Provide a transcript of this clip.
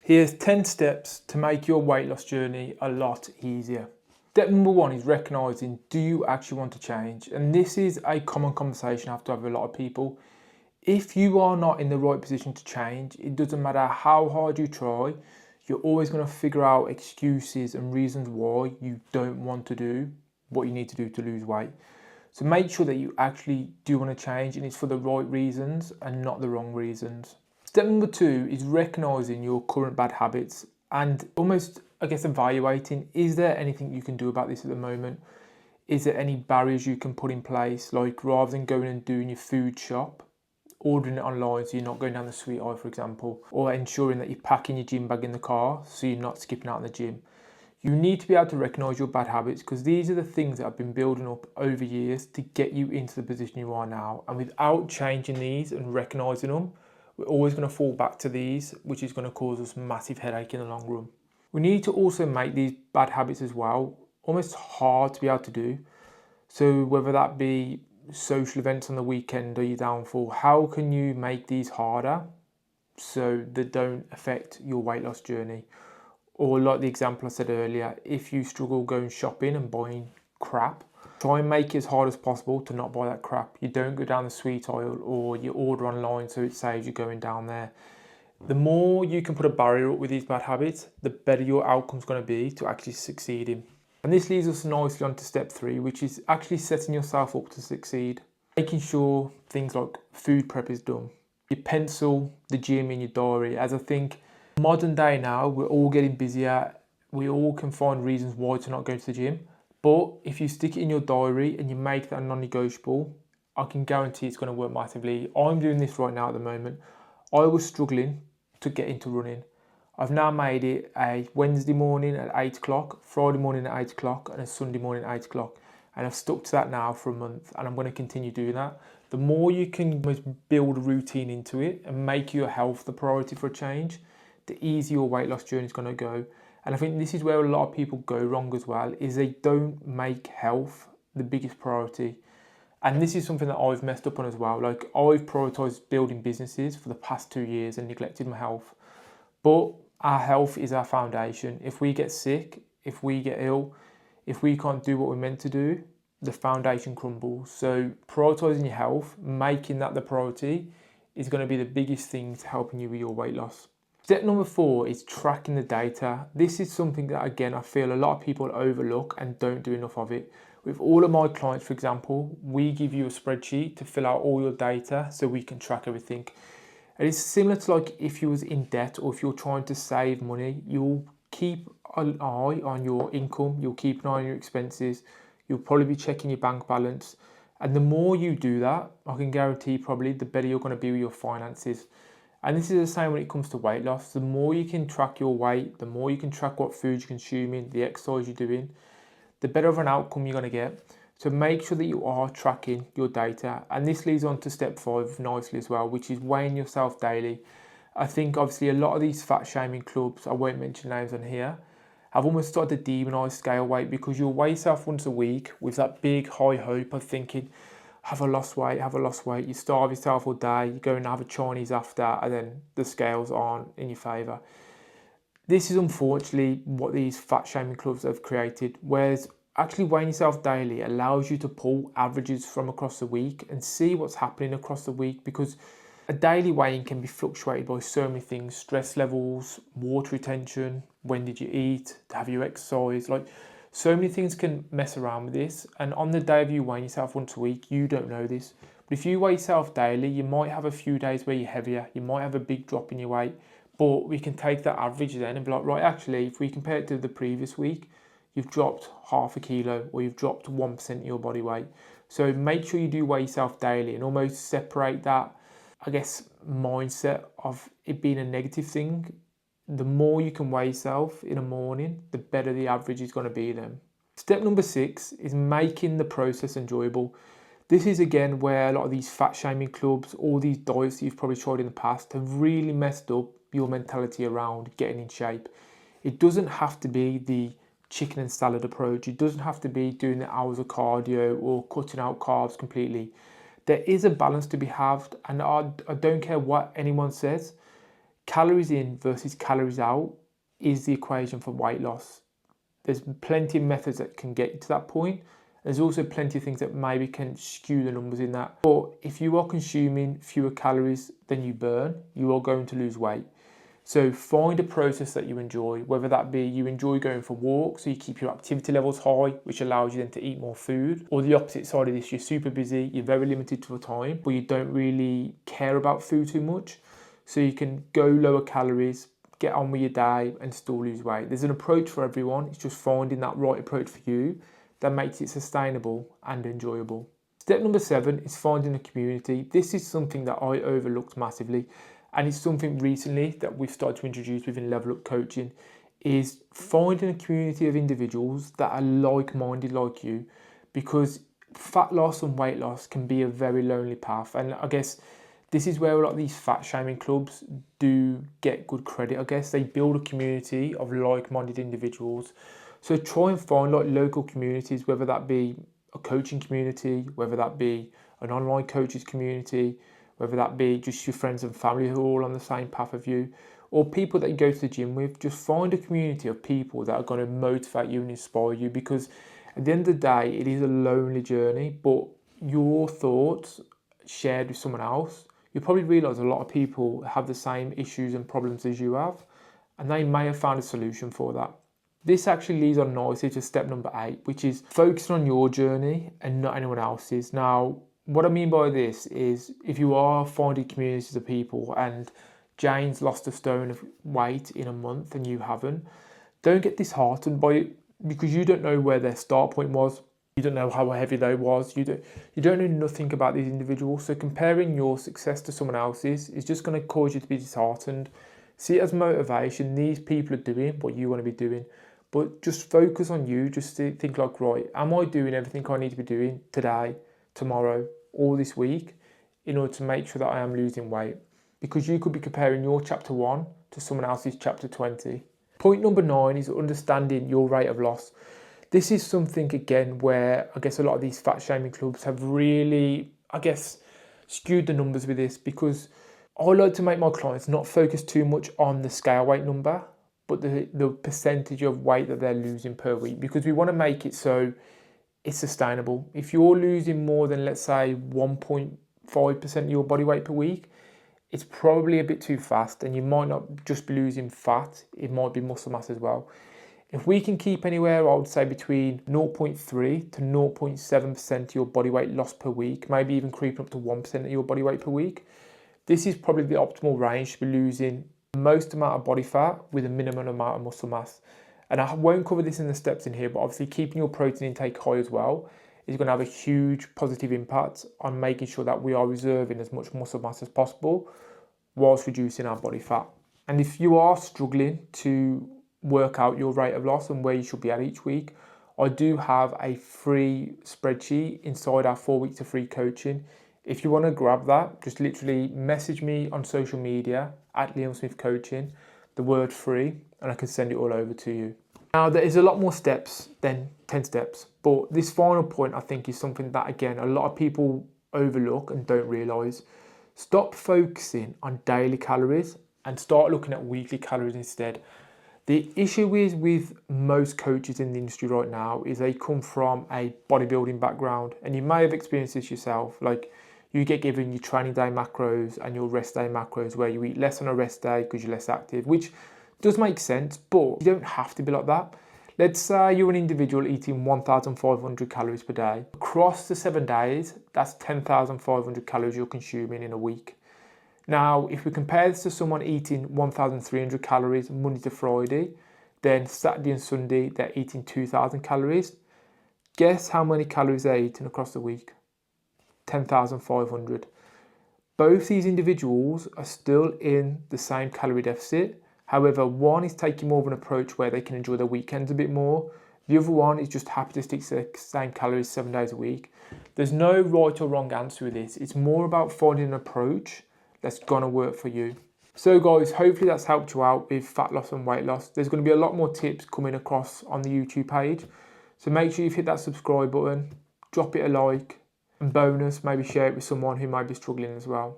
Here's 10 steps to make your weight loss journey a lot easier. Step number one is recognizing, do you actually want to change? And this is a common conversation I have to have with a lot of people. If you are not in the right position to change, it doesn't matter how hard you try, you're always going to figure out excuses and reasons why you don't want to do what you need to do to lose weight. So make sure that you actually do want to change and it's for the right reasons and not the wrong reasons. Step number two is recognizing your current bad habits and almost, evaluating, is there anything you can do about this at the moment? Is there any barriers you can put in place? Like rather than going and doing your food shop, ordering it online so you're not going down the sweet aisle, for example, or ensuring that you're packing your gym bag in the car so you're not skipping out in the gym. You need to be able to recognise your bad habits because these are the things that have been building up over years to get you into the position you are now. And without changing these and recognising them, we're always going to fall back to these, which is going to cause us massive headache in the long run. We need to also make these bad habits as well almost hard to be able to do. So whether that be social events on the weekend or your downfall, how can you make these harder so they don't affect your weight loss journey? Or like the example I said earlier, if you struggle going shopping and buying crap, try and make it as hard as possible to not buy that crap. You don't go down the sweet aisle or you order online so it saves you going down there. The more you can put a barrier up with these bad habits, the better your outcome's going to be to actually succeed in. And this leads us nicely on to step three, which is actually setting yourself up to succeed. Making sure things like food prep is done. You pencil the gym in your diary, as I think modern day now, we're all getting busier. We all can find reasons why to not go to the gym. But if you stick it in your diary and you make that non-negotiable, I can guarantee it's going to work massively. I'm doing this right now at the moment. I was struggling to get into running. I've now made it a Wednesday morning at 8 o'clock, Friday morning at 8 o'clock, and a Sunday morning at 8 o'clock. And I've stuck to that now for a month, and I'm going to continue doing that. The more you can build a routine into it and make your health the priority for a change, the easier your weight loss journey is going to go. And I think this is where a lot of people go wrong as well, is they don't make health the biggest priority. And this is something that I've messed up on as well. Like I've prioritised building businesses for the past 2 years and neglected my health. But our health is our foundation. If we get sick, if we get ill, if we can't do what we're meant to do, the foundation crumbles. So prioritising your health, making that the priority, is going to be the biggest thing to helping you with your weight loss. Step number four is tracking the data. This is something that, again, I feel a lot of people overlook and don't do enough of it. With all of my clients, for example, we give you a spreadsheet to fill out all your data so we can track everything. And it's similar to like if you was in debt or if you're trying to save money, you'll keep an eye on your income, you'll keep an eye on your expenses, you'll probably be checking your bank balance. And the more you do that, I can guarantee probably the better you're going to be with your finances. And this is the same when it comes to weight loss. The more you can track your weight, the more you can track what food you're consuming, the exercise you're doing, the better of an outcome you're going to get. So make sure that you are tracking your data. And this leads on to step 5 nicely as well, which is weighing yourself daily. I think obviously a lot of these fat shaming clubs, I won't mention names on here, have almost started to demonise scale weight because you'll weigh yourself once a week with that big high hope of thinking, have I lost weight, have I lost weight? You starve yourself all day, you go and have a Chinese after, and then the scales aren't in your favour. This is unfortunately what these fat shaming clubs have created, whereas actually weighing yourself daily allows you to pull averages from across the week and see what's happening across the week, because a daily weighing can be fluctuated by so many things: stress levels, water retention, when did you eat, have you exercised, like so many things can mess around with this. And on the day of you weighing yourself once a week, you don't know this. But if you weigh yourself daily, you might have a few days where you're heavier, you might have a big drop in your weight, but we can take that average then and be like, right, actually, if we compare it to the previous week, you've dropped half a kilo or you've dropped 1% of your body weight. So make sure you do weigh yourself daily and almost separate that, mindset of it being a negative thing. The more you can weigh yourself in the morning, the better the average is going to be then. Step number 6 is making the process enjoyable. This is again where a lot of these fat shaming clubs, all these diets that you've probably tried in the past, have really messed up your mentality around getting in shape. It doesn't have to be the chicken and salad approach. It doesn't have to be doing the hours of cardio or cutting out carbs completely. There is a balance to be had, and I don't care what anyone says. calories in versus calories out is the equation for weight loss. There's plenty of methods that can get you to that point. There's also plenty of things that maybe can skew the numbers in that. But if you are consuming fewer calories than you burn, you are going to lose weight. So find a process that you enjoy, whether that be you enjoy going for walks, so you keep your activity levels high, which allows you then to eat more food, or the opposite side of this, you're super busy, you're very limited to time, but you don't really care about food too much. So you can go lower calories, get on with your day and still lose weight. There's an approach for everyone. It's just finding that right approach for you that makes it sustainable and enjoyable. Step number 7 is finding a community. This is something that I overlooked massively, and it's something recently that we've started to introduce within Level Up Coaching, is finding a community of individuals that are like-minded like you, because fat loss and weight loss can be a very lonely path. And I guess this is where a lot of these fat shaming clubs do get good credit. I guess they build a community of like-minded individuals. So try and find like local communities, whether that be a coaching community, whether that be an online coaches community, whether that be just your friends and family who are all on the same path of you, or people that you go to the gym with. Just find a community of people that are going to motivate you and inspire you, because at the end of the day, it is a lonely journey, but your thoughts shared with someone else, you'll probably realise a lot of people have the same issues and problems as you have, and they may have found a solution for that. This actually leads on nicely to step number 8, which is focusing on your journey and not anyone else's. Now, what I mean by this is if you are finding communities of people and Jane's lost a stone of weight in a month and you haven't, don't get disheartened by it, because you don't know where their start point was. You don't know how heavy they was. You don't know nothing about these individuals. So comparing your success to someone else's is just going to cause you to be disheartened. See it as motivation. These people are doing what you want to be doing. But just focus on you. Just think like, right, am I doing everything I need to be doing today, tomorrow, or this week in order to make sure that I am losing weight? Because you could be comparing your chapter 1 to someone else's chapter 20. Point number 9 is understanding your rate of loss. This is something, again, where I guess a lot of these fat shaming clubs have really, I guess, skewed the numbers with this, because I like to make my clients not focus too much on the scale weight number, but the percentage of weight that they're losing per week, because we want to make it so it's sustainable. If you're losing more than, let's say, 1.5% of your body weight per week, it's probably a bit too fast, and you might not just be losing fat, it might be muscle mass as well. If we can keep anywhere, I would say between 0.3 to 0.7% of your body weight loss per week, maybe even creeping up to 1% of your body weight per week, this is probably the optimal range to be losing the most amount of body fat with a minimum amount of muscle mass. And I won't cover this in the steps in here, but obviously keeping your protein intake high as well is going to have a huge positive impact on making sure that we are reserving as much muscle mass as possible whilst reducing our body fat. And if you are struggling to work out your rate of loss and where you should be at each week, I do have a free spreadsheet inside our 4 weeks of free coaching. If you want to grab that, just literally message me on social media at Liam Smith Coaching, the word free, and I can send it all over to you. Now, there is a lot more steps than 10 steps, but this final point I think is something that, again, a lot of people overlook and don't realise. Stop focusing on daily calories and start looking at weekly calories instead. The issue is with most coaches in the industry right now is they come from a bodybuilding background, and you may have experienced this yourself. Like, you get given your training day macros and your rest day macros, where you eat less on a rest day because you're less active, which does make sense, but you don't have to be like that. Let's say you're an individual eating 1,500 calories per day. Across the 7 days, that's 10,500 calories you're consuming in a week. Now, if we compare this to someone eating 1,300 calories Monday to Friday, then Saturday and Sunday, they're eating 2,000 calories. Guess how many calories they're eating across the week? 10,500. Both these individuals are still in the same calorie deficit. However, one is taking more of an approach where they can enjoy their weekends a bit more. The other one is just happy to stick to the same calories 7 days a week. There's no right or wrong answer with this. It's more about finding an approach that's gonna work for you. So guys, hopefully that's helped you out with fat loss and weight loss. There's gonna be a lot more tips coming across on the YouTube page. So make sure you've hit that subscribe button, drop it a like, and bonus, maybe share it with someone who might be struggling as well.